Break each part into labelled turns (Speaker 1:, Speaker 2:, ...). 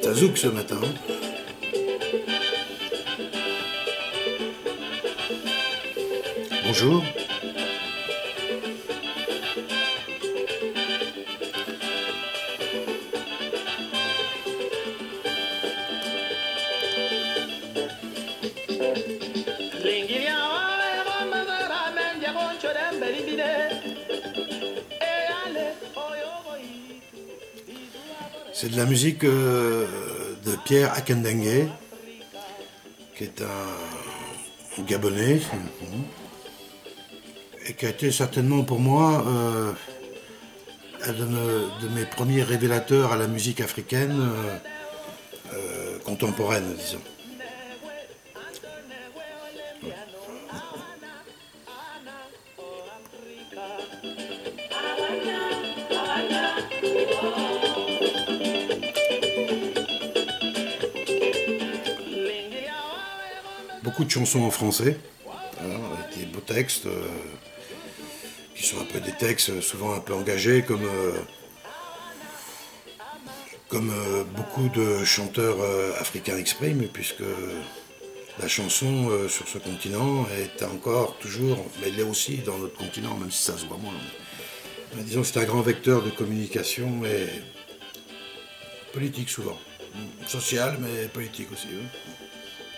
Speaker 1: Ça zouk ce matin. Bonjour. C'est de la musique de Pierre Akendengue, qui est un Gabonais, et qui a été certainement pour moi un de mes premiers révélateurs à la musique africaine contemporaine, disons. Beaucoup de chansons en français, avec des beaux textes, qui sont un peu des textes souvent un peu engagés, comme beaucoup de chanteurs africains expriment, puisque la chanson sur ce continent est encore toujours, mais elle l'est aussi dans notre continent, même si ça se voit moins. Mais disons que c'est un grand vecteur de communication et politique souvent. Social, mais politique aussi.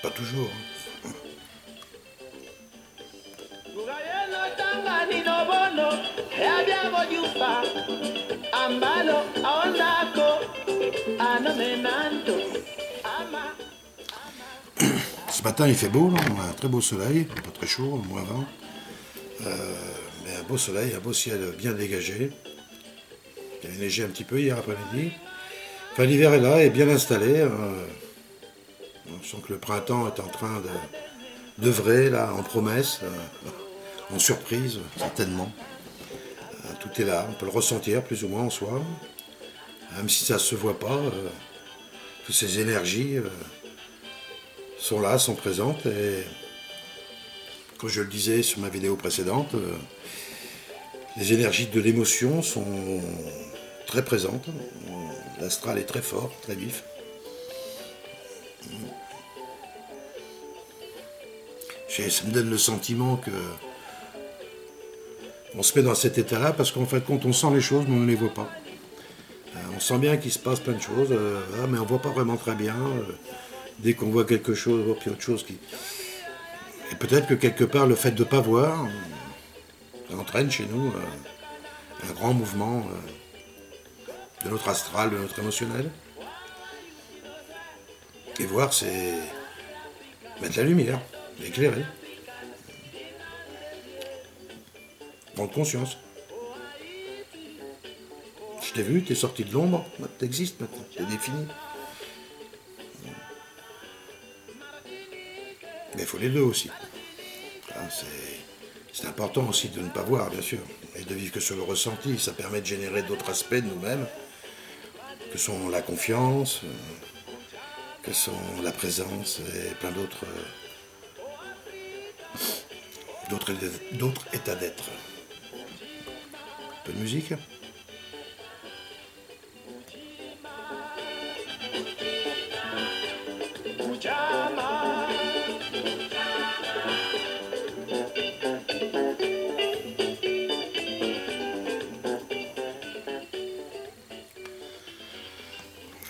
Speaker 1: Pas toujours. Ce matin il fait beau, là. On a un très beau soleil, pas très chaud, moins 20. Mais un beau soleil, un beau ciel bien dégagé. Il a neigé un petit peu hier après-midi. Enfin, l'hiver est là et bien installé. On sent que le printemps est en train d'œuvrer là, en promesse, en surprise, certainement. Tout est là, on peut le ressentir plus ou moins en soi. Même si ça ne se voit pas, toutes ces énergies sont là, sont présentes. Et comme je le disais sur ma vidéo précédente, les énergies de l'émotion sont très présentes. L'astral est très fort, très vif. Ça me donne le sentiment que on se met dans cet état-là parce qu'en fin de compte, on sent les choses, mais on ne les voit pas. On sent bien qu'il se passe plein de choses, mais on ne voit pas vraiment très bien. Dès qu'on voit quelque chose, on voit puis autre chose qui... Et peut-être que quelque part, le fait de ne pas voir, ça entraîne chez nous un grand mouvement de notre astral, de notre émotionnel. Et voir, c'est mettre la lumière, éclairer. Prendre conscience. Je t'ai vu, t'es sorti de l'ombre, t'existes maintenant, t'es défini. Mais il faut les deux aussi. C'est important aussi de ne pas voir, bien sûr, et de vivre que sur le ressenti. Ça permet de générer d'autres aspects de nous-mêmes, que sont la confiance, que sont la présence et plein d'autres états d'être. Un peu de musique.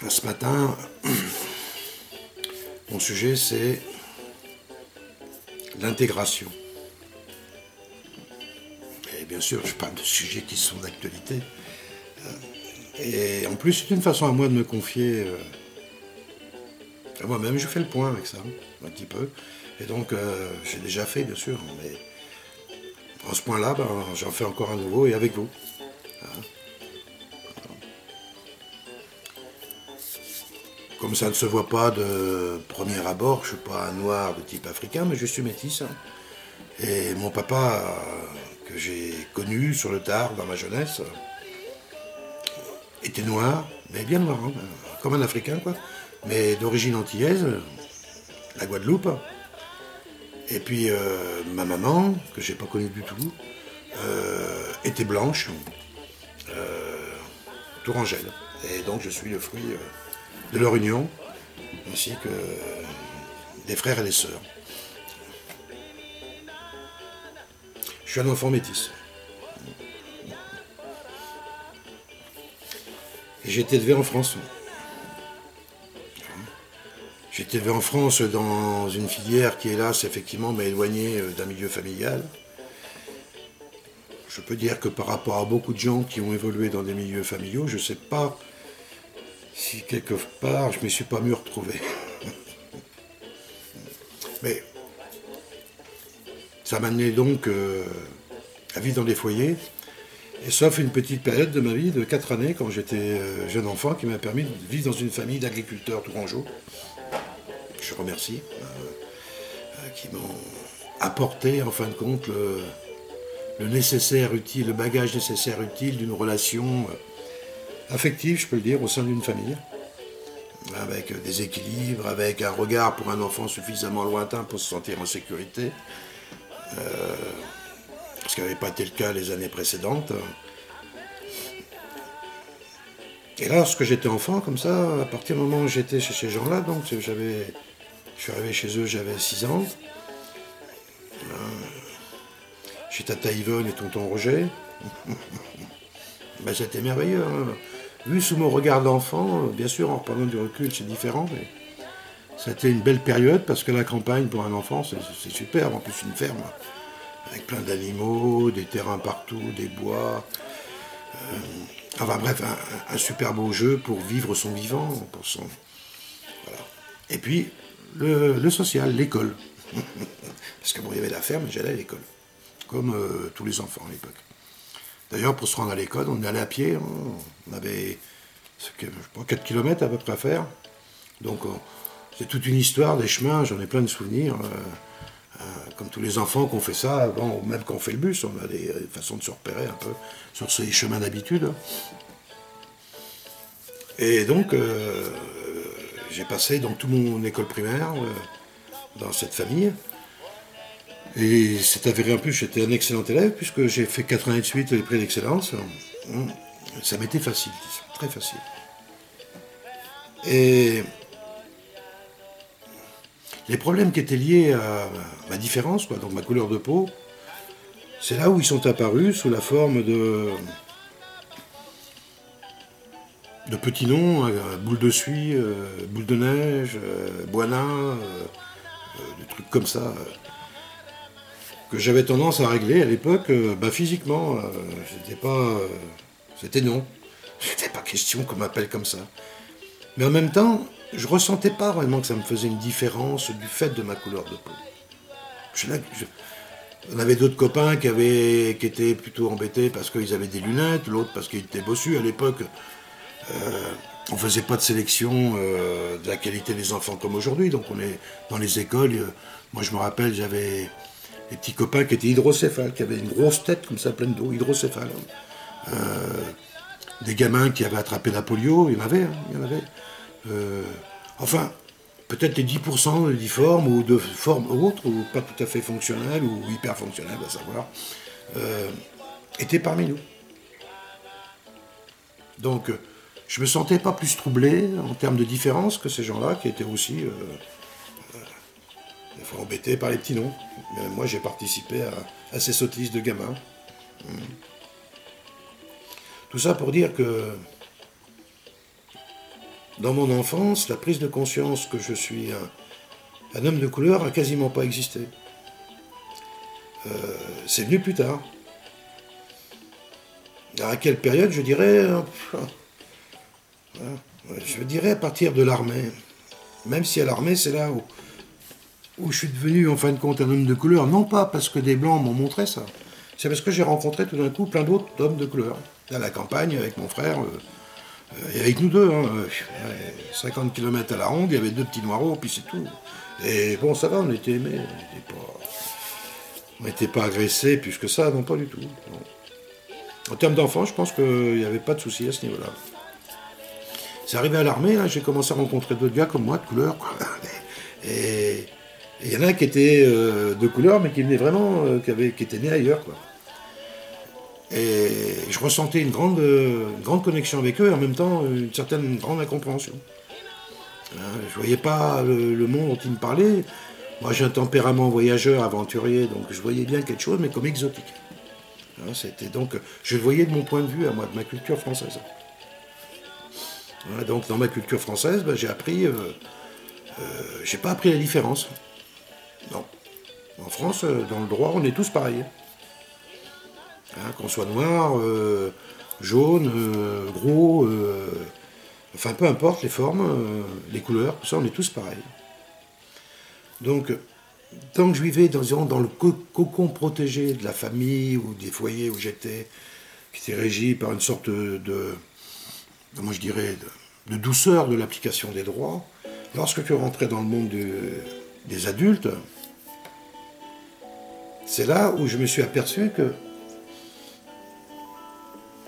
Speaker 1: Ce matin, mon sujet c'est l'intégration. Et bien sûr, je parle de sujets qui sont d'actualité. Et en plus, c'est une façon à moi de me confier à moi-même. Je fais le point avec ça, un petit peu. Et donc, j'ai déjà fait, bien sûr. Mais en ce point-là, j'en fais encore un nouveau et avec vous. Comme ça ne se voit pas de premier abord, je ne suis pas un noir de type africain, mais je suis métisse. Et mon papa, que j'ai connu sur le tard dans ma jeunesse, était noir, mais bien noir, hein, comme un Africain, quoi, mais d'origine antillaise, la Guadeloupe. Et puis ma maman, que j'ai pas connue du tout, était blanche, tourangelle. Et donc je suis le fruit de leur union, ainsi que des frères et des sœurs. Je suis un enfant métis. Et j'ai été élevé en France. J'ai été élevé en France dans une filière qui, hélas, effectivement, m'a éloigné d'un milieu familial. Je peux dire que par rapport à beaucoup de gens qui ont évolué dans des milieux familiaux, je ne sais pas si quelque part je ne me suis pas mieux retrouvé. Mais ça m'a amené donc à vivre dans des foyers, et sauf une petite période de ma vie de 4 années quand j'étais jeune enfant qui m'a permis de vivre dans une famille d'agriculteurs tourangeaux. Je remercie, qui m'ont apporté en fin de compte le nécessaire utile, le bagage nécessaire utile d'une relation affective, je peux le dire, au sein d'une famille, avec des équilibres, avec un regard pour un enfant suffisamment lointain pour se sentir en sécurité, ce qui n'avait pas été le cas les années précédentes. Et là, lorsque j'étais enfant, comme ça, à partir du moment où j'étais chez ces gens-là, donc je suis arrivé chez eux, j'avais 6 ans. Chez Tata Yvonne et Tonton Roger. Ben, c'était merveilleux. Hein. Vu sous mon regard d'enfant, bien sûr, en reprenant du recul, c'est différent, mais c'était une belle période parce que la campagne, pour un enfant, c'est superbe. En plus, une ferme avec plein d'animaux, des terrains partout, des bois. Enfin bref, un super beau jeu pour vivre son vivant. Voilà. Et puis, le social, l'école. Parce que bon, il y avait la ferme et j'allais à l'école. Comme tous les enfants à l'époque. D'ailleurs, pour se rendre à l'école, on allait à pied. Hein. On avait, je crois, 4 km à peu près à faire. Donc, c'est toute une histoire, des chemins, j'en ai plein de souvenirs. Comme tous les enfants qui ont fait ça, avant, même quand on fait le bus, on a des façons de se repérer un peu sur ces chemins d'habitude. Et donc, j'ai passé donc, toute mon école primaire dans cette famille. Et c'est avéré en plus, j'étais un excellent élève, puisque j'ai fait 88 les prix d'excellence. Ça m'était facile, très facile. Et les problèmes qui étaient liés à ma différence, quoi, donc ma couleur de peau, c'est là où ils sont apparus sous la forme de petits noms, boule de suie, boule de neige, boina, des trucs comme ça. Que j'avais tendance à régler à l'époque, physiquement, c'était non. C'était pas question qu'on m'appelle comme ça. Mais en même temps, je ressentais pas vraiment que ça me faisait une différence du fait de ma couleur de peau. On avait d'autres copains qui étaient plutôt embêtés parce qu'ils avaient des lunettes, l'autre parce qu'ils étaient bossus. À l'époque, on faisait pas de sélection de la qualité des enfants comme aujourd'hui. Donc on est dans les écoles. Moi je me rappelle, j'avais des petits copains qui étaient hydrocéphales, qui avaient une grosse tête comme ça, pleine d'eau, hydrocéphale. Des gamins qui avaient attrapé la polio, il y en avait. Enfin, peut-être les 10% de difformes ou de formes autres, ou pas tout à fait fonctionnelles, ou hyper fonctionnelles, à savoir, étaient parmi nous. Donc, je me sentais pas plus troublé en termes de différence que ces gens-là qui étaient aussi embêtés par les petits noms. Mais moi, j'ai participé à ces sottises de gamins. Tout ça pour dire que dans mon enfance, la prise de conscience que je suis un homme de couleur n'a quasiment pas existé. C'est venu plus tard. À quelle période, je dirais à partir de l'armée. Même si à l'armée, c'est là où je suis devenu en fin de compte un homme de couleur. Non pas parce que des blancs m'ont montré ça. C'est parce que j'ai rencontré tout d'un coup plein d'autres hommes de couleur. À la campagne, avec mon frère, et avec nous deux. 50 km à la ronde, il y avait 2 petits noireaux, puis c'est tout. Et bon, ça va, on était aimés. On n'était pas agressés plus que ça, non pas du tout. Non. En termes d'enfants, je pense qu'il n'y avait pas de souci à ce niveau-là. C'est arrivé à l'armée, là, j'ai commencé à rencontrer d'autres gars comme moi, de couleur, quoi. Et il y en a qui étaient de couleur, mais qui venaient vraiment, qui étaient nés ailleurs, quoi. Et je ressentais une grande connexion avec eux, et en même temps, une certaine grande incompréhension. Hein, je voyais pas le monde dont il me parlait. Moi, j'ai un tempérament voyageur, aventurier, donc je voyais bien quelque chose, mais comme exotique. Hein, c'était donc, je le voyais de mon point de vue, à moi, de ma culture française. Hein, donc, dans ma culture française, ben, j'ai appris, j'ai pas appris la différence. Non. En France, dans le droit, on est tous pareils. Hein, qu'on soit noir, jaune, gros, enfin peu importe les formes, les couleurs, tout ça, on est tous pareils. Donc, tant que je vivais dans le cocon protégé de la famille ou des foyers où j'étais, qui était régi par une sorte comment je dirais, de douceur de l'application des droits, lorsque tu rentrais dans le monde des adultes, c'est là où je me suis aperçu que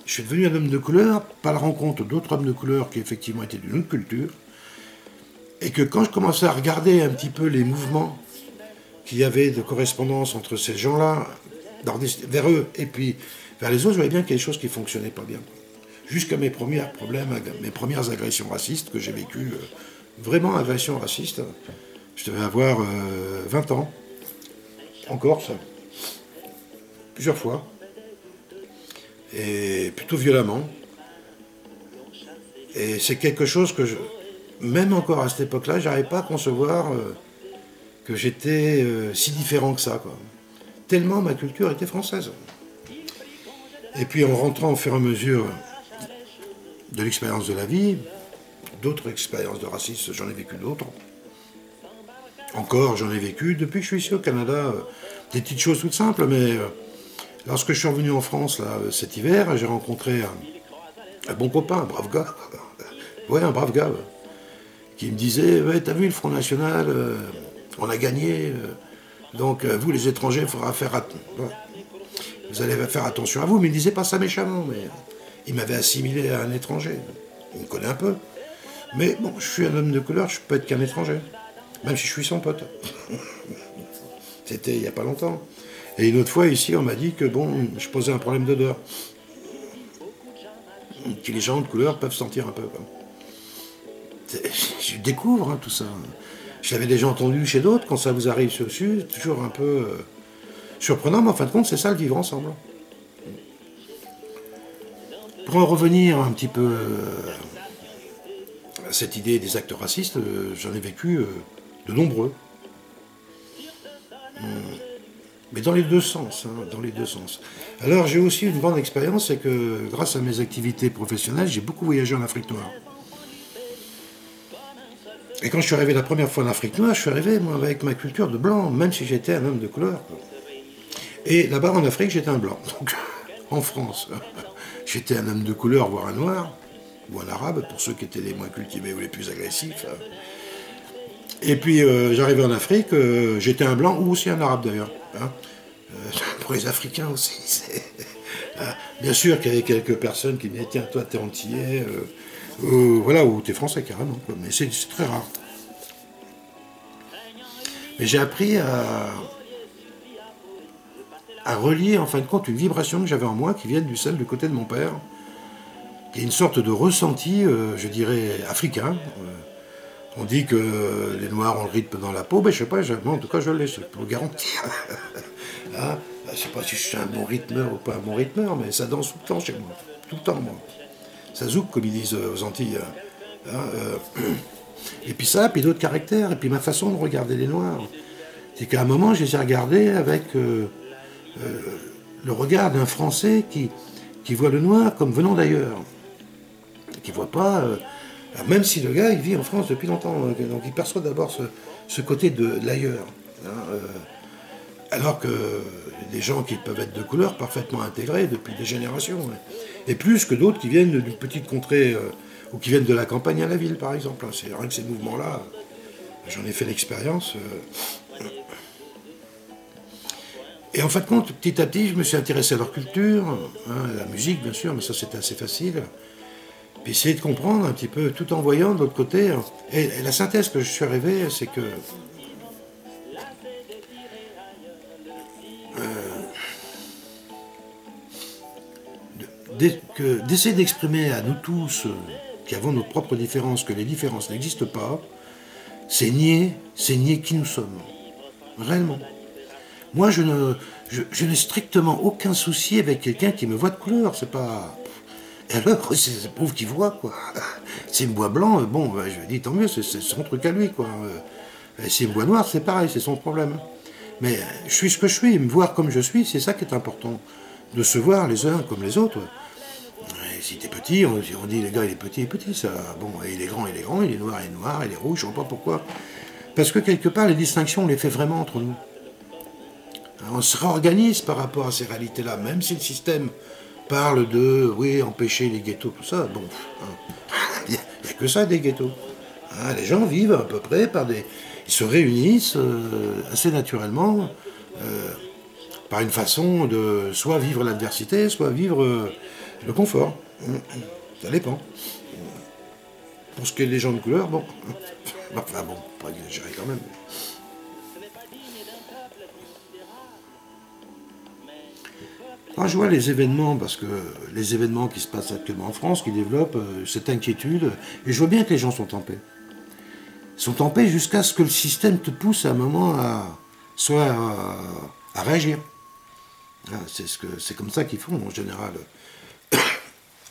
Speaker 1: je suis devenu un homme de couleur par la rencontre d'autres hommes de couleur qui effectivement étaient d'une autre culture, et que quand je commençais à regarder un petit peu les mouvements qu'il y avait de correspondance entre ces gens-là, vers eux, et puis vers les autres, je voyais bien qu'il y a des choses qui ne fonctionnaient pas bien. Jusqu'à mes premiers problèmes, mes premières agressions racistes que j'ai vécues, vraiment agressions racistes. Je devais avoir 20 ans, en Corse, plusieurs fois, et plutôt violemment. Et c'est quelque chose que, même encore à cette époque-là, je n'arrivais pas à concevoir que j'étais si différent que ça, quoi. Tellement ma culture était française. Et puis en rentrant au fur et à mesure de l'expérience de la vie, d'autres expériences de racisme, j'en ai vécu d'autres. Encore, j'en ai vécu depuis que je suis ici au Canada. Des petites choses toutes simples, mais lorsque je suis revenu en France là, cet hiver, j'ai rencontré un bon copain, un brave gars. Ouais, un brave gars, qui me disait, ouais, t'as vu le Front National, on a gagné, donc vous les étrangers, il faudra faire vous allez faire attention à vous, mais il ne disait pas ça méchamment, mais il m'avait assimilé à un étranger. Il me connaît un peu. Mais bon, je suis un homme de couleur, je peux être qu'un étranger. Même si je suis son pote. C'était il n'y a pas longtemps. Et une autre fois, ici, on m'a dit que bon, je posais un problème d'odeur. Que les gens de couleur peuvent sentir un peu. Quoi. Je découvre tout ça. Je l'avais déjà entendu chez d'autres, quand ça vous arrive sur dessus, c'est toujours un peu surprenant, mais en fin de compte, c'est ça le vivre ensemble. Pour en revenir un petit peu à cette idée des actes racistes, j'en ai vécu de nombreux. Mais dans les deux sens, hein, dans les deux sens. Alors j'ai aussi une grande expérience, c'est que grâce à mes activités professionnelles, j'ai beaucoup voyagé en Afrique noire. Et quand je suis arrivé la première fois en Afrique noire, je suis arrivé moi, avec ma culture de blanc, même si j'étais un homme de couleur. Et là-bas en Afrique, j'étais un blanc. Donc en France, j'étais un homme de couleur, voire un noir, ou un arabe, pour ceux qui étaient les moins cultivés ou les plus agressifs. Et puis j'arrivais en Afrique, j'étais un blanc ou aussi un arabe d'ailleurs. Hein. Pour les Africains aussi. Bien sûr qu'il y avait quelques personnes qui me disaient tiens, toi t'es antillais, voilà, ou t'es français carrément. Quoi. Mais c'est très rare. Mais j'ai appris à relier en fin de compte une vibration que j'avais en moi qui vient du celle du côté de mon père, qui est une sorte de ressenti, je dirais, africain. On dit que les Noirs ont le rythme dans la peau, ben je sais pas, moi en tout cas je l'ai, je peux vous garantir. Hein, je sais pas si je suis un bon rythmeur ou pas un bon rythmeur, mais ça danse tout le temps chez moi. Tout le temps, moi. Ça zouk, comme ils disent aux Antilles. Hein, et puis ça, puis d'autres caractères, et puis ma façon de regarder les Noirs. C'est qu'à un moment, je les ai regardés avec le regard d'un Français qui voit le Noir comme venant d'ailleurs. Qui ne voit pas... même si le gars, il vit en France depuis longtemps, donc il perçoit d'abord ce côté de l'ailleurs. Hein, alors que des gens qui peuvent être de couleur parfaitement intégrés depuis des générations. Hein. Et plus que d'autres qui viennent d'une petite contrée, ou qui viennent de la campagne à la ville, par exemple. C'est vrai que ces mouvements-là, j'en ai fait l'expérience. Et en fin de compte, petit à petit, je me suis intéressé à leur culture, hein, à la musique, bien sûr, mais ça c'était assez facile. Puis essayer de comprendre un petit peu, tout en voyant de l'autre côté. Et la synthèse que je suis arrivé, c'est que d'essayer d'exprimer à nous tous, qui avons nos propres différences, que les différences n'existent pas, c'est nier qui nous sommes. Réellement. Moi, je n'ai strictement aucun souci avec quelqu'un qui me voit de couleur. C'est pas... Et alors, c'est pauvre qui voit, quoi. S'il me voit blanc, bon, ben, je dis tant mieux, c'est son truc à lui, quoi. Et s'il me voit noir, c'est pareil, c'est son problème. Mais je suis ce que je suis, me voir comme je suis, c'est ça qui est important. De se voir les uns comme les autres. Et si t'es petit, on dit les gars, il est petit, ça. Bon, il est grand, il est noir, il est noir, il est rouge, je ne sais pas pourquoi. Parce que quelque part, les distinctions, on les fait vraiment entre nous. On se réorganise par rapport à ces réalités-là, même si le système parle de, oui, empêcher les ghettos, tout ça, bon, il n'y a que ça des ghettos. Hein, les gens vivent à peu près par des... Ils se réunissent assez naturellement par une façon de soit vivre l'adversité, soit vivre le confort. Ça dépend. Pour ce qui est des gens de couleur, bon, enfin bon, pas exagérer quand même. Quand je vois les événements, parce que les événements qui se passent actuellement en France, qui développent cette inquiétude, et je vois bien que les gens sont en paix. Ils sont en paix jusqu'à ce que le système te pousse à un moment à réagir. C'est comme ça qu'ils font en général.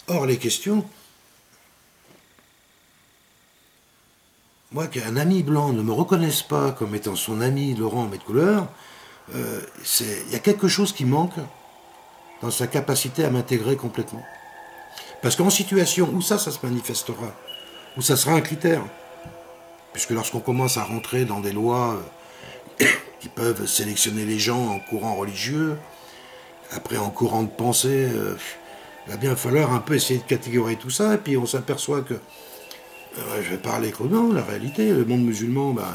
Speaker 1: Or, les questions... Moi, qu'un ami blanc ne me reconnaisse pas comme étant son ami Laurent mais de couleur, il y a quelque chose qui manque dans sa capacité à m'intégrer complètement. Parce qu'en situation où ça se manifestera, où ça sera un critère, puisque lorsqu'on commence à rentrer dans des lois qui peuvent sélectionner les gens en courant religieux, après en courant de pensée, il va bien falloir un peu essayer de catégoriser tout ça, et puis on s'aperçoit que, je vais parler crûment, la réalité, le monde musulman, ben,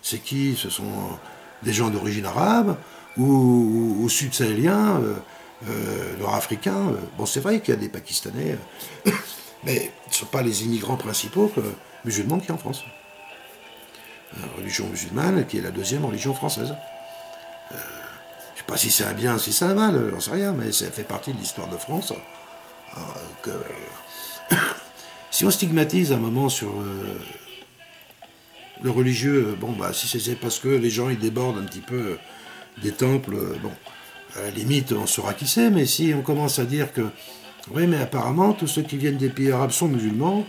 Speaker 1: c'est qui? Ce sont des gens d'origine arabe, ou sud-sahéliens, nord-africains. Bon, c'est vrai qu'il y a des Pakistanais, mais ce ne sont pas les immigrants principaux musulmans qui y a en France. La religion musulmane, qui est la deuxième religion française. Je ne sais pas si c'est un bien, si c'est un mal, j'en sais rien, mais ça fait partie de l'histoire de France. Si on stigmatise un moment sur le religieux, bon, bah, si c'est parce que les gens ils débordent un petit peu des temples, bon, à la limite, on saura qui c'est, mais si on commence à dire que, oui, mais apparemment, tous ceux qui viennent des pays arabes sont musulmans,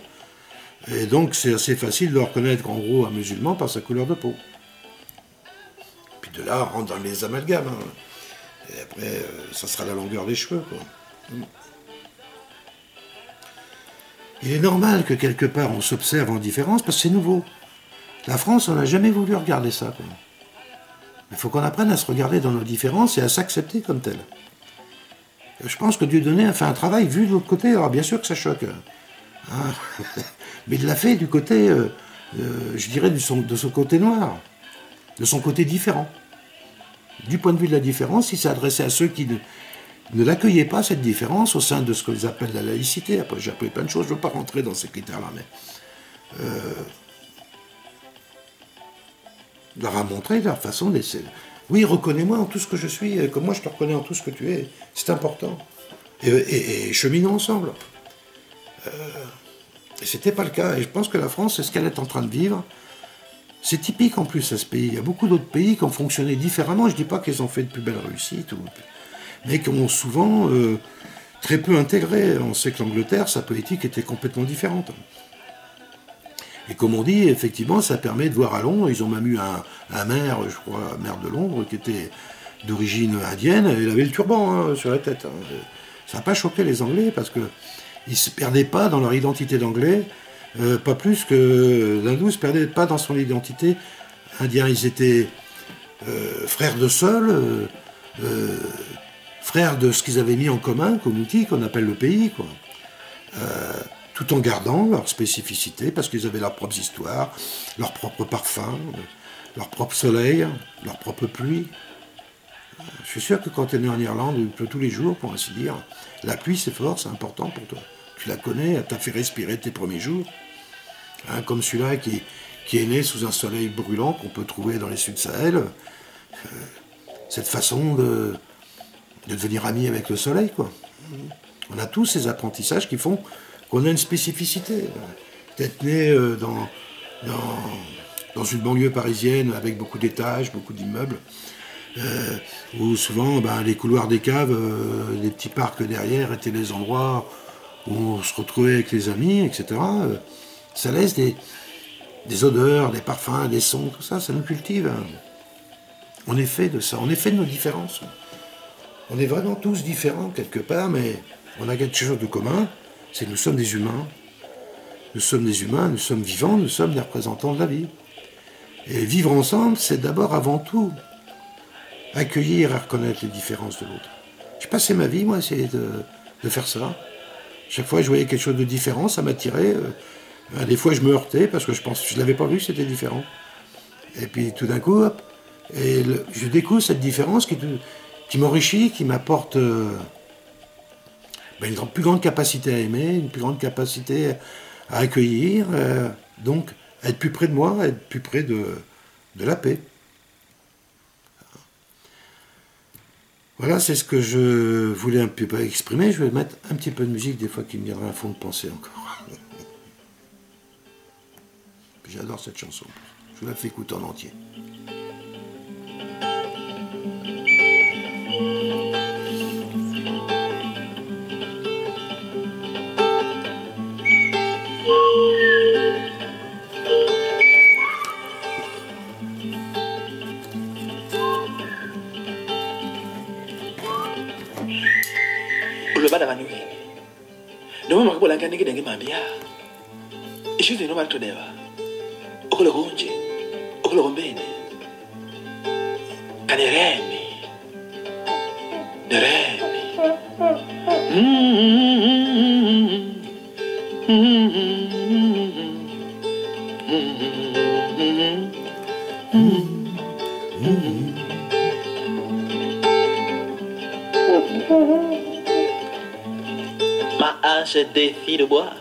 Speaker 1: et donc c'est assez facile de reconnaître en gros un musulman par sa couleur de peau. Puis de là, on rentre dans les amalgames. Hein. Et après, ça sera la longueur des cheveux, quoi. Il est normal que quelque part on s'observe en différence, parce que c'est nouveau. La France, on n'a jamais voulu regarder ça, quoi. Il faut qu'on apprenne à se regarder dans nos différences et à s'accepter comme tel. Je pense que Dieudonné a fait un travail vu de l'autre côté. Alors bien sûr que ça choque. Hein, mais il l'a fait du côté, je dirais, de son côté noir. De son côté différent. Du point de vue de la différence, il s'est adressé à ceux qui ne l'accueillaient pas, cette différence, au sein de ce qu'ils appellent la laïcité. Après, j'ai appris plein de choses, je ne veux pas rentrer dans ces critères-là, mais... leur a montré leur façon d'essayer. Oui, reconnais-moi en tout ce que je suis, comme moi je te reconnais en tout ce que tu es. C'est important. Et cheminons ensemble. Et c'était pas le cas. Et je pense que la France, c'est ce qu'elle est en train de vivre. C'est typique en plus à ce pays. Il y a beaucoup d'autres pays qui ont fonctionné différemment. Je ne dis pas qu'ils ont fait de plus belles réussites, mais qui ont souvent très peu intégré. On sait que l'Angleterre, sa politique était complètement différente. Et comme on dit, effectivement, ça permet de voir à Londres, ils ont même eu un maire, je crois, maire de Londres, qui était d'origine indienne, et il avait le turban sur la tête. Ça n'a pas choqué les Anglais, parce qu'ils ne se perdaient pas dans leur identité d'Anglais, pas plus que l'hindou ne se perdait pas dans son identité indien. Ils étaient frères de sol, frères de ce qu'ils avaient mis en commun comme outil qu'on appelle le pays, quoi. Tout en gardant leur spécificité, parce qu'ils avaient leurs propres histoires, leurs propres parfums, leur propre soleil, leur propre pluie. Je suis sûr que quand tu es né en Irlande, il pleut tous les jours, pour ainsi dire. La pluie, c'est fort, c'est important pour toi. Tu la connais, elle t'a fait respirer tes premiers jours. Hein, comme celui-là qui est né sous un soleil brûlant qu'on peut trouver dans les Sud-Sahel. Cette façon de devenir ami avec le soleil, quoi. On a tous ces apprentissages qui font qu'on a une spécificité. D'être né dans une banlieue parisienne avec beaucoup d'étages, beaucoup d'immeubles, où souvent les couloirs des caves, les petits parcs derrière étaient les endroits où on se retrouvait avec les amis, etc. Ça laisse des odeurs, des parfums, des sons, tout ça, ça nous cultive. On est fait de ça, on est fait de nos différences. On est vraiment tous différents quelque part, mais on a quelque chose de commun, c'est que nous sommes des humains. Nous sommes des humains, nous sommes vivants, nous sommes des représentants de la vie. Et vivre ensemble, c'est d'abord avant tout accueillir et reconnaître les différences de l'autre. J'ai passé ma vie, moi, à essayer de faire ça. Chaque fois que je voyais quelque chose de différent, ça m'attirait. Des fois, je me heurtais parce que je ne l'avais pas vu que c'était différent. Et puis, tout d'un coup, hop, je découvre cette différence qui m'enrichit, qui m'apporte une plus grande capacité à aimer, une plus grande capacité à accueillir, donc à être plus près de moi, à être plus près de la paix. Voilà, c'est ce que je voulais un peu exprimer. Je vais mettre un petit peu de musique des fois qui me viendra un fond de pensée encore. J'adore cette chanson. Je vous la fais écouter en entier.
Speaker 2: Ulobada vanue. Noma makubola ngane ngide ngemambia. Ishize noma litodeva. Okolo kunje. Okolo kombene. Kaneremi. Neremi. Ma hache défie le bois,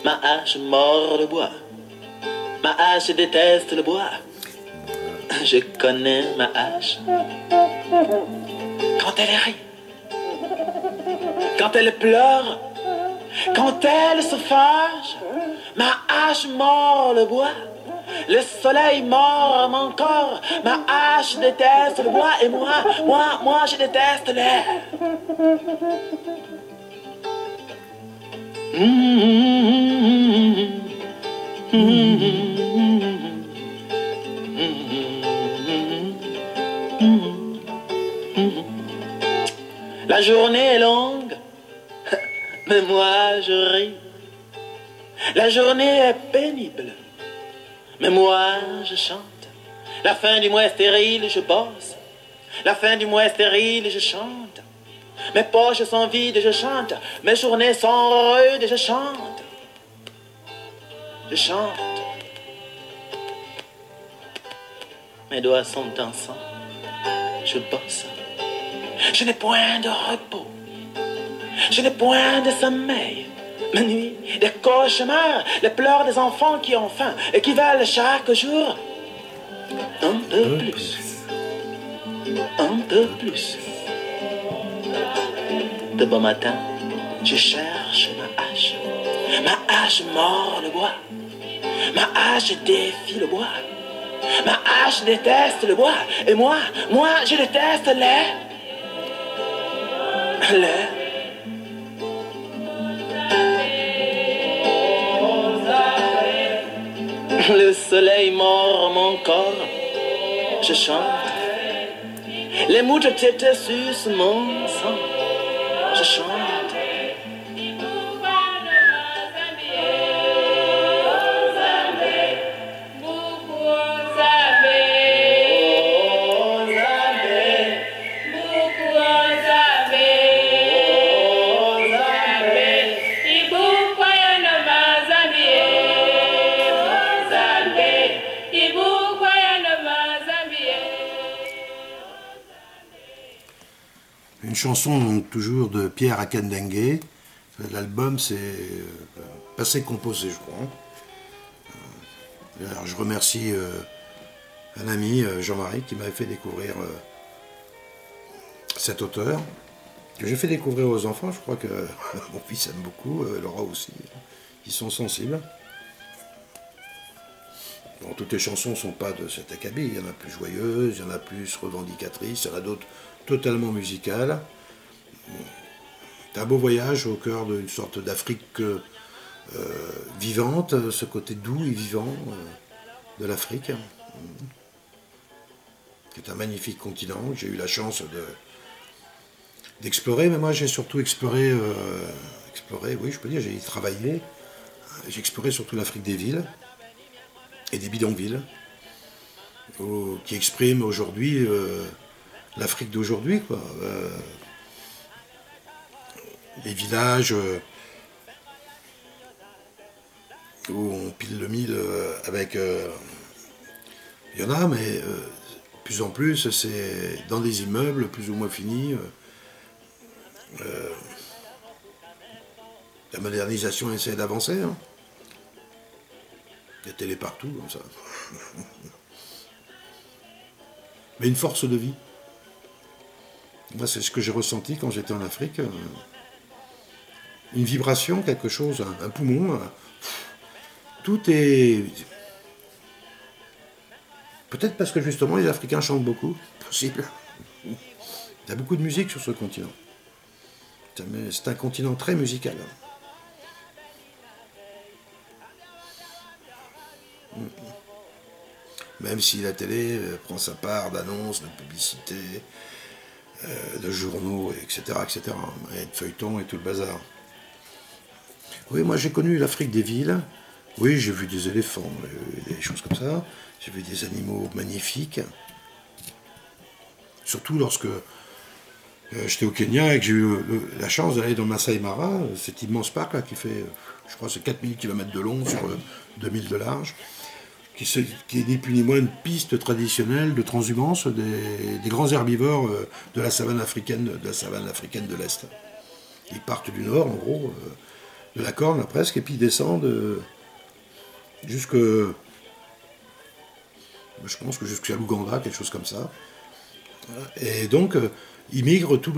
Speaker 2: ma hache mord le bois, ma hache déteste le bois. Je connais ma hache. Quand elle rit, quand elle pleure, quand elle se fâche, ma hache mord le bois. Le soleil mord mon corps, ma hache déteste le bois et moi je déteste l'air. La journée est longue, mais moi je ris. La journée est pénible, mais moi je chante. La fin du mois est stérile, je bosse. La fin du mois est stérile, je chante. Mes poches sont vides, je chante. Mes journées sont rudes, je chante. Je chante. Mes doigts sont en sang. Je bosse. Je n'ai point de repos. Je n'ai point de sommeil. Mes nuits, des cauchemars, les pleurs des enfants qui ont faim et qui veulent chaque jour un peu plus. Un peu plus. De bon matin, je cherche ma hache. Ma hache mord le bois. Ma hache défie le bois. Ma hache déteste le bois. Et moi, je déteste l'air. L'air. Le soleil mord mon corps. Je chante. Les mouches têtes sucent mon sang. Je chante.
Speaker 1: Une chanson donc, toujours de Pierre Akandengue. L'album c'est Passé composé, je crois. Alors, je remercie un ami, Jean-Marie, qui m'avait fait découvrir cet auteur. que j'ai fait découvrir aux enfants. Je crois que mon fils aime beaucoup, Laura aussi. Ils sont sensibles. Bon, toutes les chansons ne sont pas de cet acabit. Il y en a plus joyeuses, il y en a plus revendicatrices, il y en a d'autres totalement musicales. C'est un beau voyage au cœur d'une sorte d'Afrique vivante, ce côté doux et vivant de l'Afrique, qui est un magnifique continent que j'ai eu la chance d'explorer, mais moi j'ai surtout exploré, oui je peux dire, j'ai travaillé, j'ai exploré surtout l'Afrique des villes et des bidonvilles, qui expriment aujourd'hui l'Afrique d'aujourd'hui, quoi. Les villages où on pile le mille avec... il y en a, mais de plus en plus, c'est dans des immeubles plus ou moins finis. La modernisation essaie d'avancer. Hein. Des télés partout, comme ça. Mais une force de vie. Moi, c'est ce que j'ai ressenti quand j'étais en Afrique. Une vibration, quelque chose, un poumon. Tout est... Peut-être parce que justement les Africains chantent beaucoup, possible. Il y a beaucoup de musique sur ce continent. C'est un continent très musical. Même si la télé prend sa part d'annonces, de publicités, de journaux, etc., etc., et de feuilletons et tout le bazar. Oui, moi j'ai connu l'Afrique des villes. Oui, j'ai vu des éléphants, des choses comme ça. J'ai vu des animaux magnifiques. Surtout lorsque j'étais au Kenya et que j'ai eu la chance d'aller dans Masai Mara, cet immense parc là qui fait, je crois, c'est 4000 km de long sur 2000 de large, qui est ni plus ni moins une piste traditionnelle de transhumance des grands herbivores de la savane africaine de l'Est. Ils partent du nord, en gros, de la Corne presque, et puis ils descendent jusque, je pense que jusqu'à l'Ouganda, quelque chose comme ça. Et donc, ils migrent tout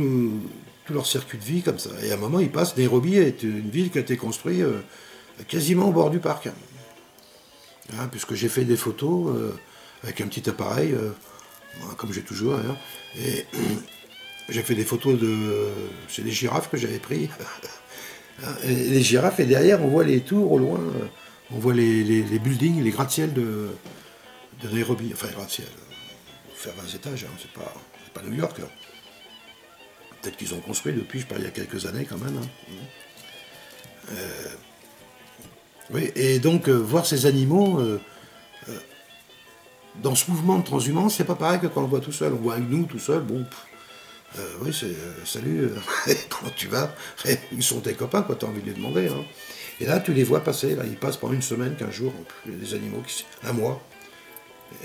Speaker 1: leur circuit de vie comme ça. Et à un moment, ils passent. Nairobi est une ville qui a été construite quasiment au bord du parc. Hein, puisque j'ai fait des photos avec un petit appareil, comme j'ai toujours d'ailleurs. Et j'ai fait des photos c'est des girafes que j'avais pris. Et les girafes, et derrière, on voit les tours au loin. On voit les buildings, les gratte-ciel de Nairobi. Enfin, les gratte-ciel. Faire 20 étages, hein, c'est pas New York. Hein. Peut-être qu'ils ont construit depuis, je parle il y a quelques années quand même. Hein. Oui, et donc voir ces animaux dans ce mouvement de transhumance, c'est pas pareil que quand on le voit tout seul. On voit un gnou tout seul, bon, oui, c'est salut, comment tu vas? Ils sont tes copains, quoi, t'as envie de les demander. Hein. Et là, tu les vois passer, là, ils passent pendant une semaine, 15 jours, les animaux, un mois.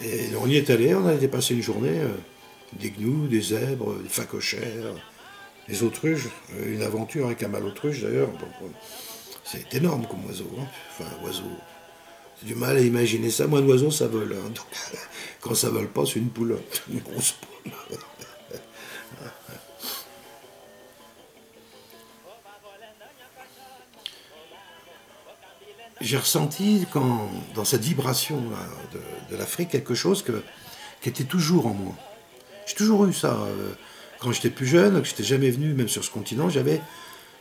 Speaker 1: Et on y est allé, on a été passer une journée, des gnous, des zèbres, des phacochères, des autruches, une aventure avec un malautruche d'ailleurs. Bon, c'est énorme comme oiseau. Hein. Enfin, oiseau. C'est du mal à imaginer ça. Moi, un oiseau, ça vole. Hein. Donc, quand ça vole pas, c'est une poule. Une grosse poule. J'ai ressenti dans cette vibration là, de l'Afrique quelque chose qui était toujours en moi. J'ai toujours eu ça. Quand j'étais plus jeune, que j'étais jamais venu, même sur ce continent, j'avais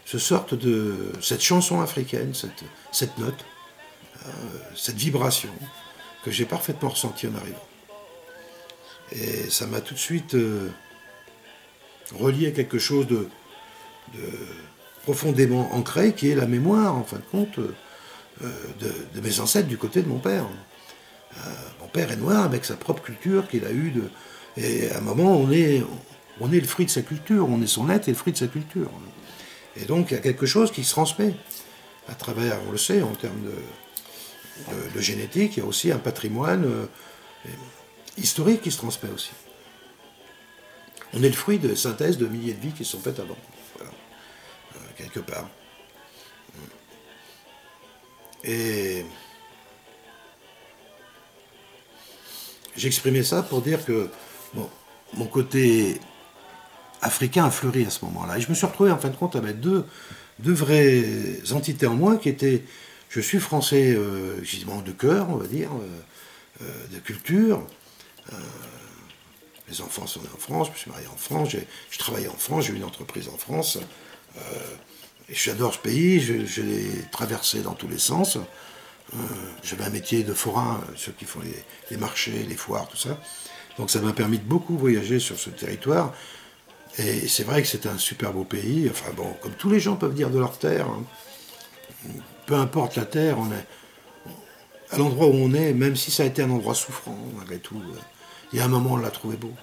Speaker 1: cette chanson africaine, cette note, cette vibration que j'ai parfaitement ressentie en arrivant. Et ça m'a tout de suite relié à quelque chose de profondément ancré, qui est la mémoire, en fin de compte, de mes ancêtres du côté de mon père. Mon père est noir avec sa propre culture qu'il a eue. Et à un moment, on est le fruit de sa culture, on est son être et le fruit de sa culture. Et donc, il y a quelque chose qui se transmet à travers, on le sait, en termes de génétique, il y a aussi un patrimoine historique qui se transmet aussi. On est le fruit de synthèses de milliers de vies qui se sont faites avant, voilà. Quelque part. Et j'exprimais ça pour dire que bon, mon côté africain a fleuri à ce moment-là. Et je me suis retrouvé en fin de compte avec deux vraies entités en moi qui étaient, je suis français, justement de cœur, on va dire, de culture. Mes enfants sont nés en France, je me suis marié en France, je travaillais en France, j'ai eu une entreprise en France. Et j'adore ce pays, je l'ai traversé dans tous les sens. J'avais un métier de forain, ceux qui font les marchés, les foires, tout ça. Donc ça m'a permis de beaucoup voyager sur ce territoire. Et c'est vrai que c'est un super beau pays. Enfin bon, comme tous les gens peuvent dire de leur terre, hein, peu importe la terre, on est à l'endroit où on est, même si ça a été un endroit souffrant, malgré tout, il y a un moment on l'a trouvé beau.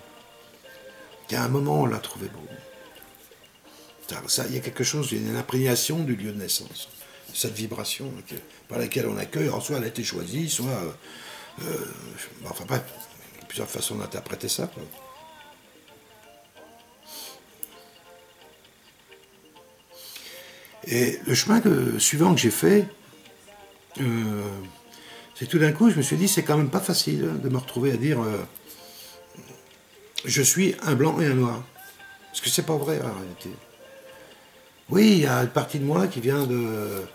Speaker 1: Il y a un moment on l'a trouvé beau. Ça, il y a quelque chose, il y a une imprégnation du lieu de naissance. Cette vibration par laquelle on accueille, alors soit elle a été choisie, soit... enfin bref, il y a plusieurs façons d'interpréter ça, quoi. Et le chemin suivant que j'ai fait, c'est tout d'un coup, je me suis dit, c'est quand même pas facile de me retrouver à dire je suis un blanc et un noir. Parce que c'est pas vrai en réalité. Oui, il y a une partie de moi qui vient de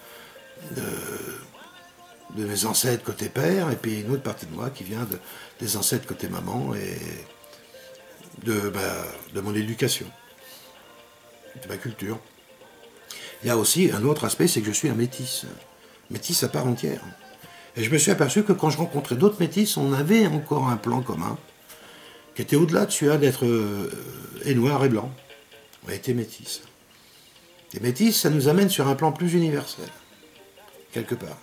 Speaker 1: mes ancêtres côté père, et puis une autre partie de moi qui vient des ancêtres côté maman, et de mon éducation, de ma culture. Il y a aussi un autre aspect, c'est que je suis un métis à part entière. Et je me suis aperçu que quand je rencontrais d'autres métis, on avait encore un plan commun, qui était au-delà de celui d'être noir et blanc. On a été métis. Les métis, ça nous amène sur un plan plus universel, quelque part.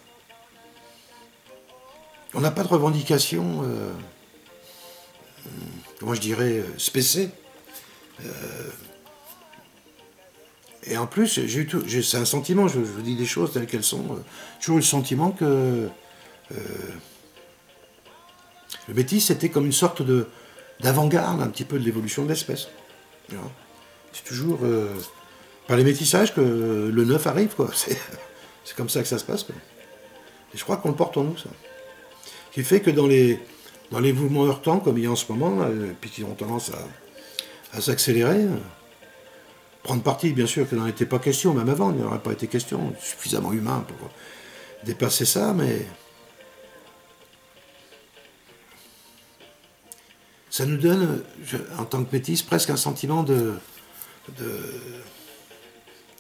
Speaker 1: On n'a pas de revendication, comment je dirais, spécée. Et en plus, c'est un sentiment, je vous dis des choses telles qu'elles sont, j'ai toujours eu le sentiment que le métis, c'était comme une sorte d'avant-garde, un petit peu de l'évolution de l'espèce. C'est toujours par les métissages que le neuf arrive, quoi. C'est comme ça que ça se passe, quoi. Et je crois qu'on le porte en nous, ça. Ce qui fait que dans les mouvements heurtants, comme il y a en ce moment, là, puis qui ont tendance à s'accélérer, prendre parti, bien sûr, que n'en était pas question, même avant, il n'y aurait pas été question, suffisamment humain pour dépasser ça, mais ça nous donne, en tant que métis, presque un sentiment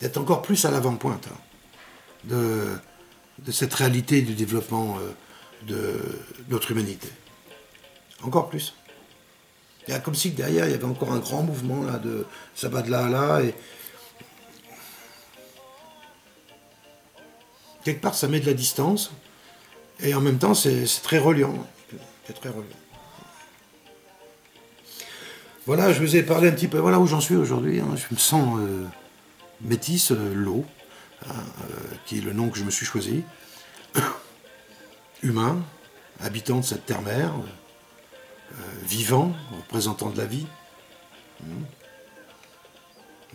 Speaker 1: d'être encore plus à l'avant-pointe, hein, de cette réalité du développement de notre humanité. Encore plus. Il y a comme si derrière, il y avait encore un grand mouvement, là, ça va de là à là, et quelque part, ça met de la distance, et en même temps, c'est très reliant. C'est très reliant. Voilà, je vous ai parlé un petit peu, voilà où j'en suis aujourd'hui, hein. Je me sens métis, Lo, hein, qui est le nom que je me suis choisi, humain, habitant de cette terre-mère, vivant, représentant de la vie.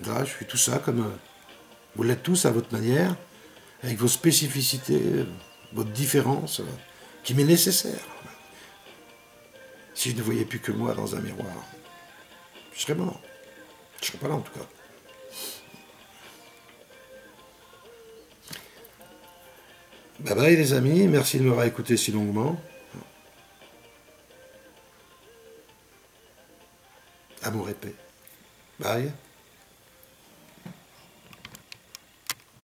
Speaker 1: Là, je suis tout ça comme vous l'êtes tous à votre manière, avec vos spécificités, votre différence, qui m'est nécessaire. Si je ne voyais plus que moi dans un miroir, je serais mort. Je ne serais pas là en tout cas. Bye bye les amis, merci de m'avoir écouté si longuement. Amour et paix. Bye.